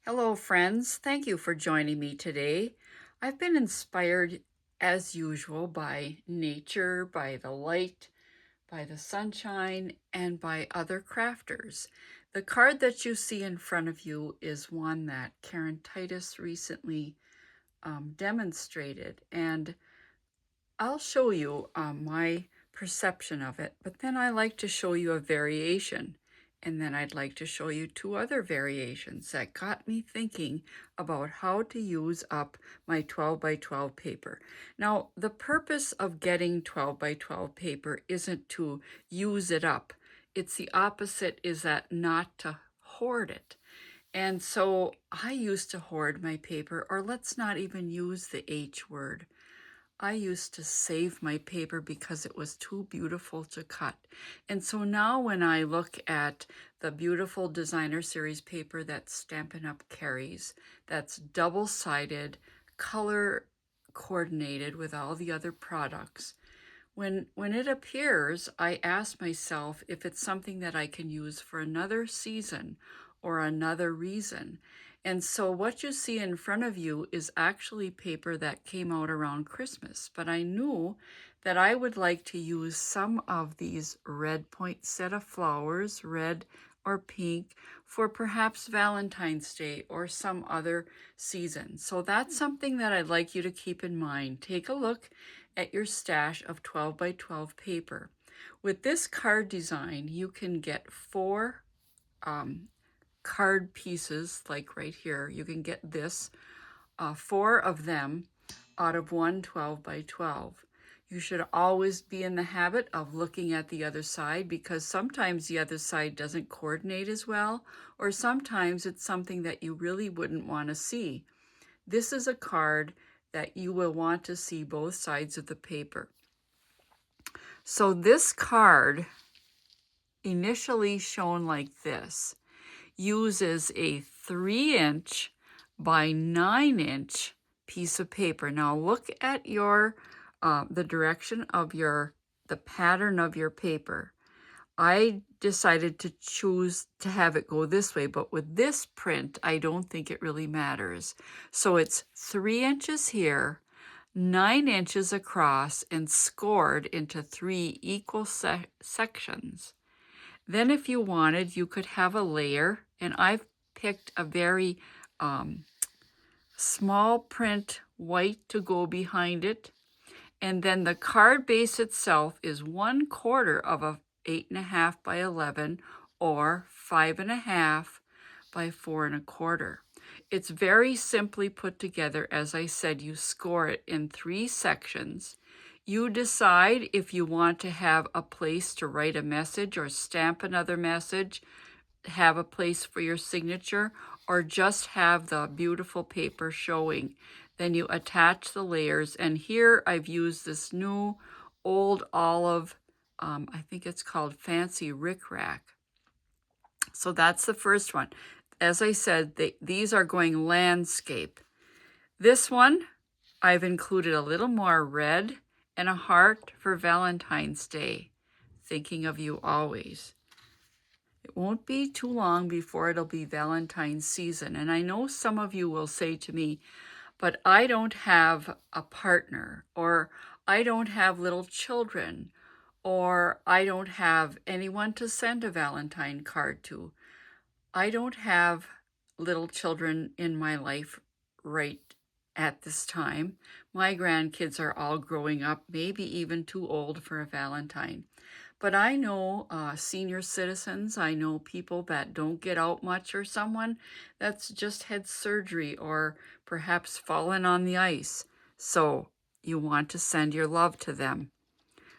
Hello, friends. Thank you for joining me today. I've been inspired, as usual, by nature, by the light, by the sunshine, and by other crafters. The card that you see in front of you is one that Karen Titus recently demonstrated, and I'll show you my perception of it, but then I like to show you a variation. And then I'd like to show you two other variations that got me thinking about how to use up my 12 by 12 paper. Now, the purpose of getting 12 by 12 paper isn't to use it up. It's the opposite, is that not to hoard it. And so I used to hoard my paper, or let's not even use the H word. I used to save my paper because it was too beautiful to cut. And so now when I look at the beautiful designer series paper that Stampin' Up! Carries, that's double-sided, color coordinated with all the other products, when it appears, I ask myself if it's something that I can use for another season or another reason. And so what you see in front of you is actually paper that came out around Christmas, but I knew that I would like to use some of these red poinsettia flowers, red or pink, for perhaps Valentine's Day or some other season. So that's something that I'd like you to keep in mind. Take a look at your stash of 12 by 12 paper. With this card design, you can get four card pieces, like right here. You can get this, four of them out of one 12 by 12. You should always be in the habit of looking at the other side, because sometimes the other side doesn't coordinate as well, or sometimes it's something that you really wouldn't want to see. This is a card that you will want to see both sides of the paper. So this card, initially shown like this, uses a 3-inch by 9-inch piece of paper. Now look at your the direction of the pattern of your paper. I decided to choose to have it go this way, but with this print, I don't think it really matters. So it's 3 inches here, 9 inches across, and scored into 3 equal sections. Then if you wanted, you could have a layer, and I've picked a very small print white to go behind it. And then the card base itself is 1/4 of a 8.5 by 11 or 5.5 by 4 1/4. It's very simply put together. As I said, you score it in 3 sections. You decide if you want to have a place to write a message or stamp another message, have a place for your signature, or just have the beautiful paper showing. Then you attach the layers, and here I've used this new old olive, I think it's called Fancy Rickrack. So that's the first one. As I said, these are going landscape. This one, I've included a little more red and a heart for Valentine's Day, thinking of you always. It won't be too long before it'll be Valentine's season. And I know some of you will say to me, but I don't have a partner, or I don't have little children, or I don't have anyone to send a Valentine card to. I don't have little children in my life right at this time. My grandkids are all growing up, maybe even too old for a Valentine. But I know senior citizens, I know people that don't get out much, or someone that's just had surgery or perhaps fallen on the ice. So you want to send your love to them.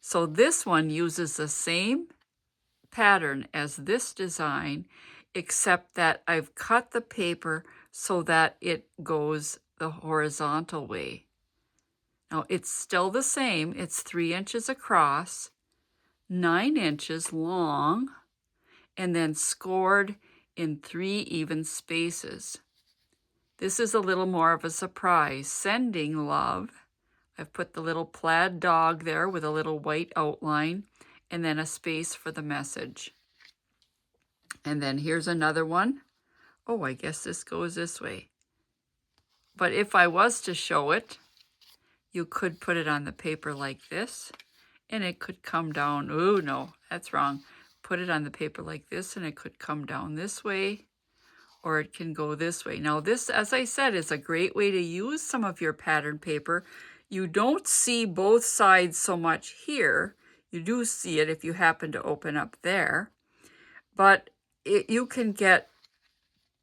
So this one uses the same pattern as this design, except that I've cut the paper so that it goes the horizontal way. Now it's still the same. It's 3 inches across, 9 inches long, and then scored in 3 even spaces. This is a little more of a surprise. Sending love. I've put the little plaid dog there with a little white outline, and then a space for the message. And then here's another one. Oh, I guess this goes this way. But if I was to show it, you could put it on the paper like this, and it could come down. Oh, no, that's wrong. Put it on the paper like this, and it could come down this way, or it can go this way. Now, this, as I said, is a great way to use some of your pattern paper. You don't see both sides so much here. You do see it if you happen to open up there. But you can get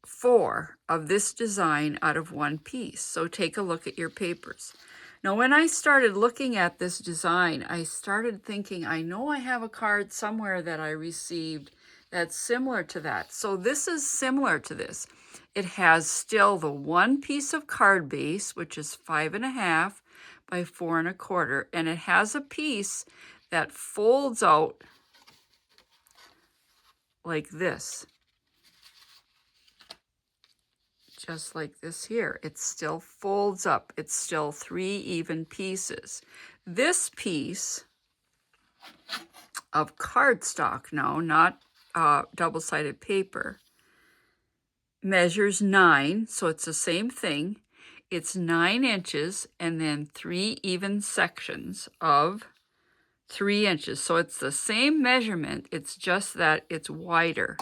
4 of this design out of one piece. So take a look at your papers. Now, when I started looking at this design, I started thinking, I know I have a card somewhere that I received that's similar to that. So this is similar to this. It has still the one piece of card base, which is 5.5 by 4.25, and it has a piece that folds out like this. Just like this here. It still folds up. It's still 3 even pieces. This piece of cardstock now, not double-sided paper, measures 9, so it's the same thing. It's 9 inches and then 3 even sections of 3 inches. So it's the same measurement, it's just that it's wider.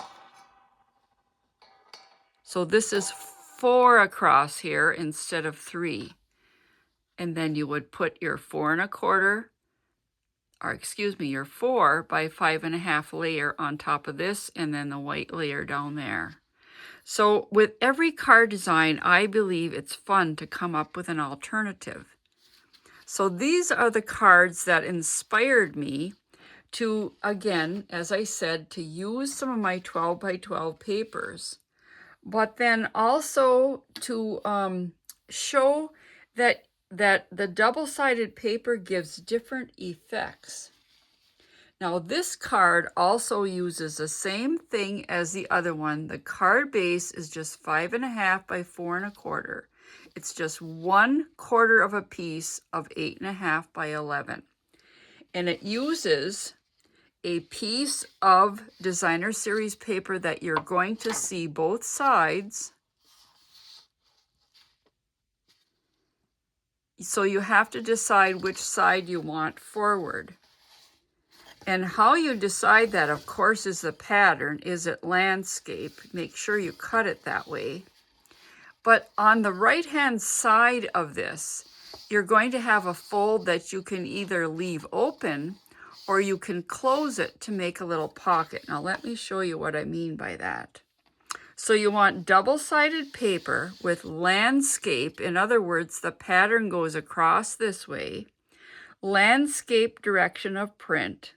So this is 4 across here instead of 3. And then you would put your 4.25, or excuse me, your 4 by 5.5 layer on top of this, and then the white layer down there. So with every card design, I believe it's fun to come up with an alternative. So these are the cards that inspired me to, again, as I said, to use some of my 12 by 12 papers, but then also to show that the double-sided paper gives different effects. Now, this card also uses the same thing as the other one. The card base is just 5.5 by 4.25. It's just 1/4 of a piece of 8.5 by 11. And it uses a piece of designer series paper that you're going to see both sides. So you have to decide which side you want forward. And how you decide that, of course, is the pattern. Is it landscape? Make sure you cut it that way. But on the right-hand side of this, you're going to have a fold that you can either leave open or you can close it to make a little pocket. Now let me show you what I mean by that. So you want double-sided paper with landscape. In other words, the pattern goes across this way. Landscape direction of print.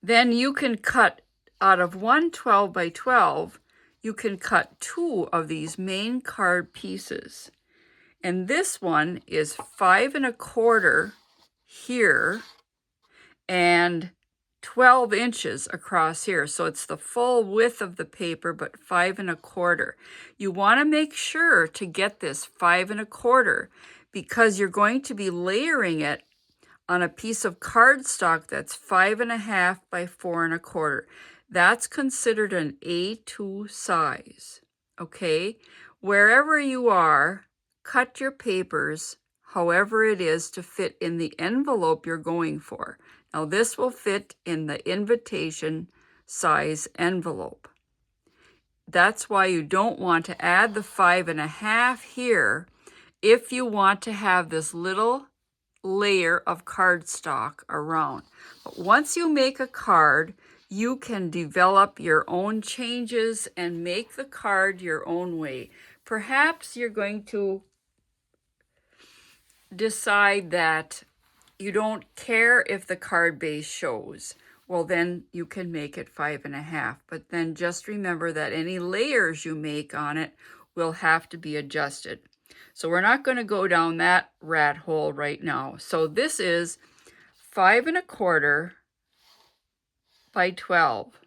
Then you can cut out of one 12 by 12, you can cut 2 of these main card pieces. And this one is 5.25 here and 12 inches across here. So it's the full width of the paper, but 5.25. You want to make sure to get this 5.25 because you're going to be layering it on a piece of cardstock that's 5.5 by 4.25. That's considered an A2 size, okay? Wherever you are, cut your papers however it is to fit in the envelope you're going for. Now this will fit in the invitation size envelope. That's why you don't want to add the 5.5 here if you want to have this little layer of cardstock around. But once you make a card, you can develop your own changes and make the card your own way. Perhaps you're going to decide that you don't care if the card base shows. Well, then you can make it 5.5. But then just remember that any layers you make on it will have to be adjusted. So we're not going to go down that rat hole right now. So this is 5.25 by 12.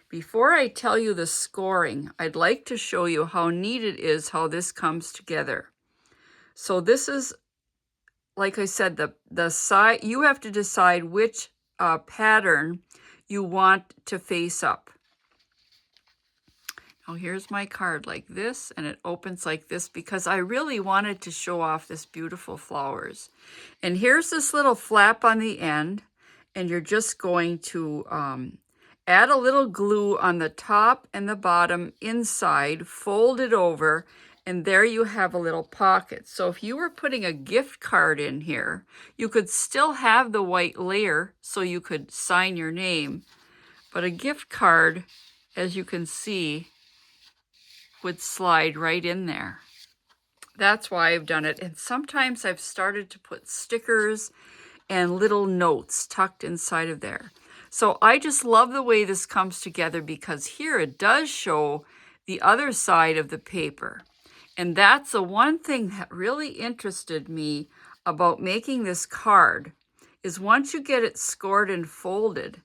Before I tell you the scoring, I'd like to show you how neat it is how this comes together. So this is, like I said, the side, you have to decide which pattern you want to face up. Now here's my card like this, and it opens like this because I really wanted to show off this beautiful flowers. And here's this little flap on the end, and you're just going to add a little glue on the top and the bottom inside, fold it over, and there you have a little pocket. So if you were putting a gift card in here, you could still have the white layer so you could sign your name. But a gift card, as you can see, would slide right in there. That's why I've done it. And sometimes I've started to put stickers and little notes tucked inside of there. So I just love the way this comes together because here it does show the other side of the paper. And that's the one thing that really interested me about making this card is once you get it scored and folded,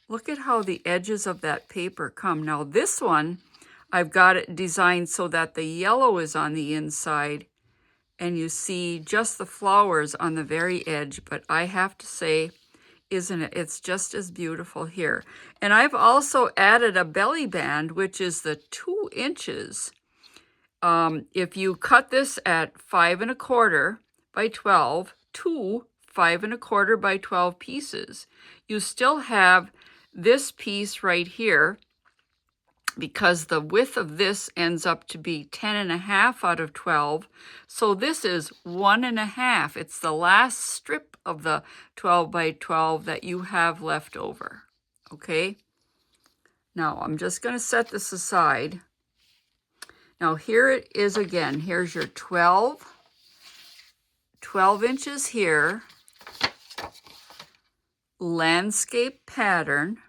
look at how the edges of that paper come. Now this one, I've got it designed so that the yellow is on the inside and you see just the flowers on the very edge. But I have to say, isn't it? It's just as beautiful here. And I've also added a belly band, which is the 2 inches. If you cut this at 5 1/4 by 12, 2 5 1/4 by 12 pieces, you still have this piece right here because the width of this ends up to be 10 1/2 out of 12. So this is 1 1/2. It's the last strip of the 12 by 12 that you have left over. Okay. Now I'm just going to set this aside. Now here it is again. Here's your 12 inches here, landscape pattern,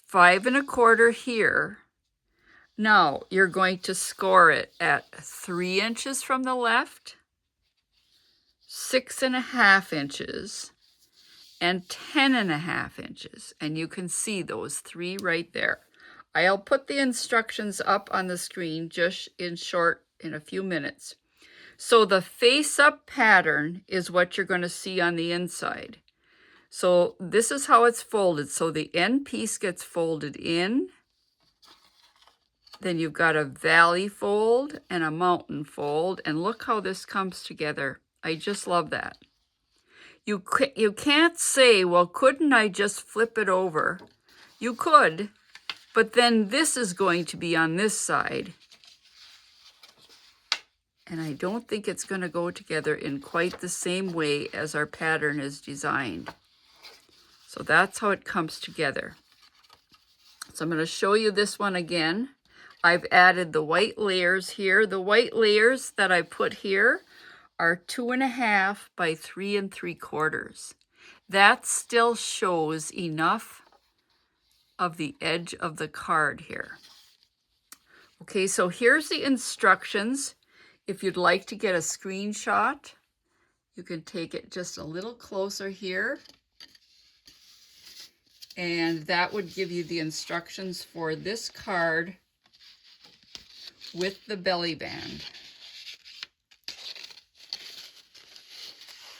5 1/4 here. Now you're going to score it at 3 inches from the left, 6 1/2 inches, and 10 1/2 inches. And you can see those 3 right there. I'll put the instructions up on the screen just in a few minutes. So the face-up pattern is what you're going to see on the inside. So this is how it's folded. So the end piece gets folded in. Then you've got a valley fold and a mountain fold. And look how this comes together. I just love that. You can't say, well, couldn't I just flip it over? You could. But then this is going to be on this side. And I don't think it's going to go together in quite the same way as our pattern is designed. So that's how it comes together. So I'm going to show you this one again. I've added the white layers here. The white layers that I put here are 2 1/2 by 3 3/4. That still shows enough of the edge of the card here. Okay, so here's the instructions. If you'd like to get a screenshot, you can take it just a little closer here. And that would give you the instructions for this card with the belly band.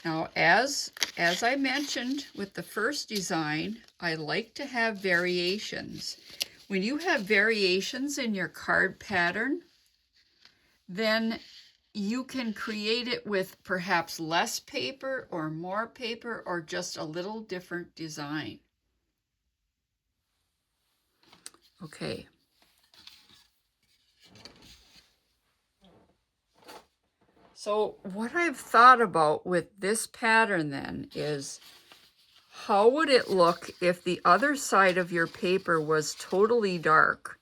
Now, as I mentioned with the first design, I like to have variations. When you have variations in your card pattern, then you can create it with perhaps less paper or more paper or just a little different design. Okay. So what I've thought about with this pattern then is, how would it look if the other side of your paper was totally dark?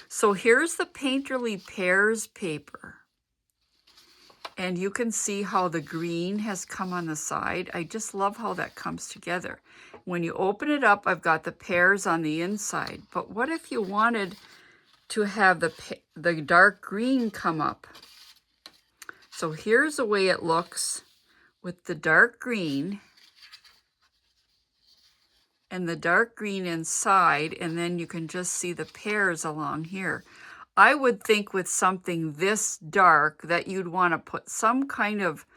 So here's the Painterly Pears paper. And you can see how the green has come on the side. I just love how that comes together. When you open it up, I've got the pears on the inside. But what if you wanted to have the dark green come up? So here's the way it looks with the dark green and the dark green inside, and then you can just see the pears along here. I would think with something this dark that you'd want to put some kind of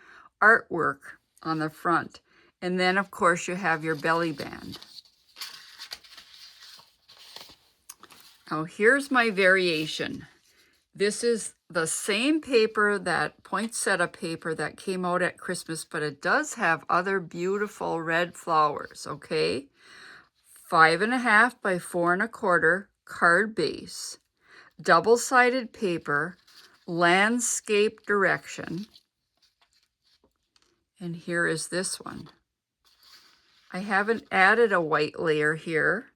artwork on the front. And then, of course, you have your belly band. Now here's my variation. This is the same paper, that poinsettia paper that came out at Christmas, but it does have other beautiful red flowers, okay? 5.5 by 4.25 card base, double-sided paper, landscape direction, and here is this one. I haven't added a white layer here.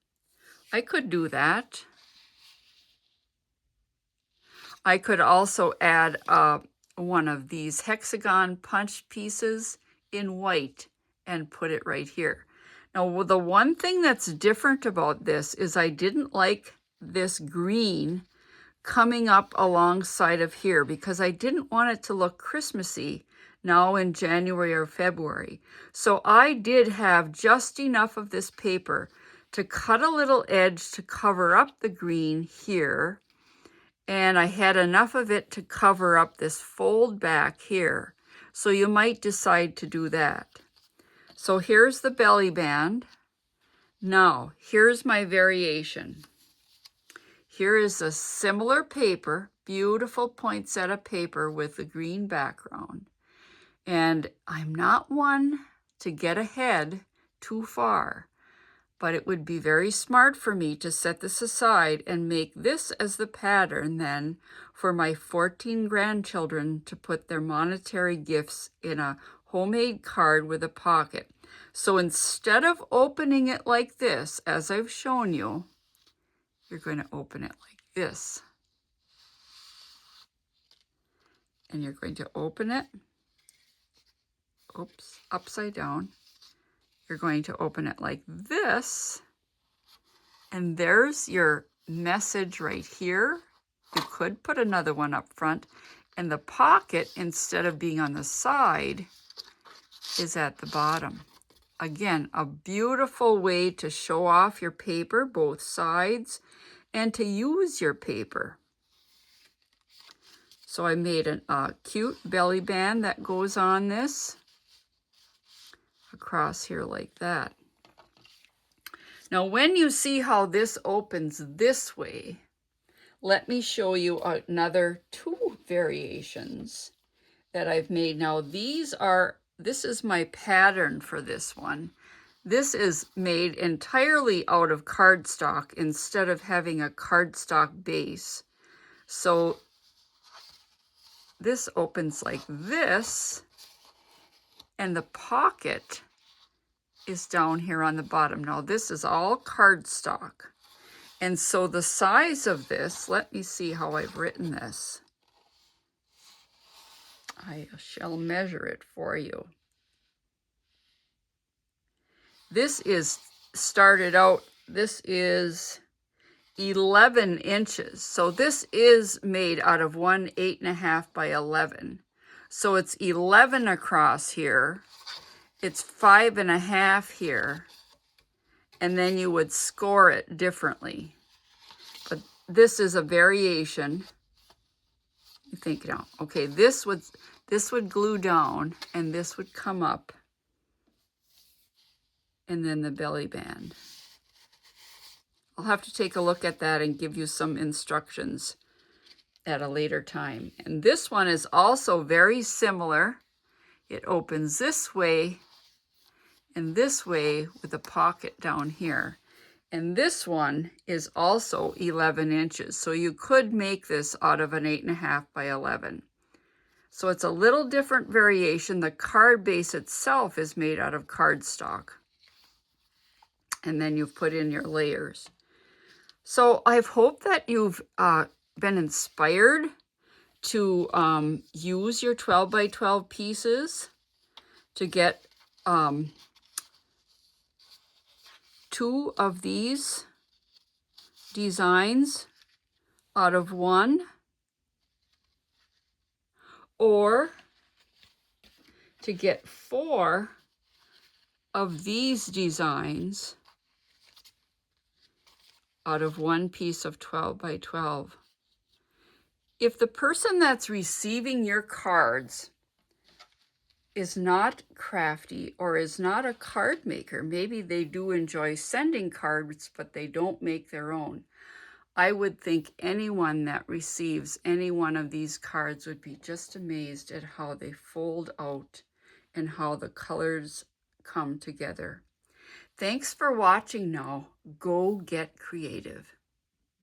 I could do that. I could also add one of these hexagon punch pieces in white and put it right here. Now, the one thing that's different about this is I didn't like this green coming up alongside of here because I didn't want it to look Christmassy now in January or February. So I did have just enough of this paper to cut a little edge to cover up the green here. And I had enough of it to cover up this fold back here. So you might decide to do that. So here's the belly band. Now, here's my variation. Here is a similar paper, beautiful poinsettia paper with the green background. And I'm not one to get ahead too far, but it would be very smart for me to set this aside and make this as the pattern then for my 14 grandchildren to put their monetary gifts in a homemade card with a pocket. So instead of opening it like this, as I've shown you, you're going to open it like this. And you're going to open it, oops, upside down. You're going to open it like this, and there's your message right here. You could put another one up front, and the pocket, instead of being on the side, is at the bottom. Again, a beautiful way to show off your paper, both sides, and to use your paper. So I made a cute belly band that goes on this across here like that. Now, when you see how this opens this way, let me show you another two variations that I've made. Now, this is my pattern for this one. This is made entirely out of cardstock instead of having a cardstock base. So this opens like this, and the pocket is down here on the bottom. Now this is all cardstock. And so the size of this, let me see how I've written this. I shall measure it for you. This is started out, this is 11 inches. So this is made out of one 8.5 by 11. So it's 11 across here. It's 5.5 here. And then you would score it differently. But this is a variation. You think now, okay, this would glue down and this would come up. And then the belly band. I'll have to take a look at that and give you some instructions at a later time. And this one is also very similar. It opens this way and this way with a pocket down here. And this one is also 11 inches. So you could make this out of an 8.5 by 11. So it's a little different variation. The card base itself is made out of cardstock. And then you've put in your layers. So I hope that you've been inspired to use your 12 by 12 pieces to get 2 of these designs out of one, or to get 4 of these designs out of one piece of 12 by 12. If the person that's receiving your cards is not crafty or is not a card maker, maybe they do enjoy sending cards, but they don't make their own, I would think anyone that receives any one of these cards would be just amazed at how they fold out and how the colors come together. Thanks for watching now. Go get creative.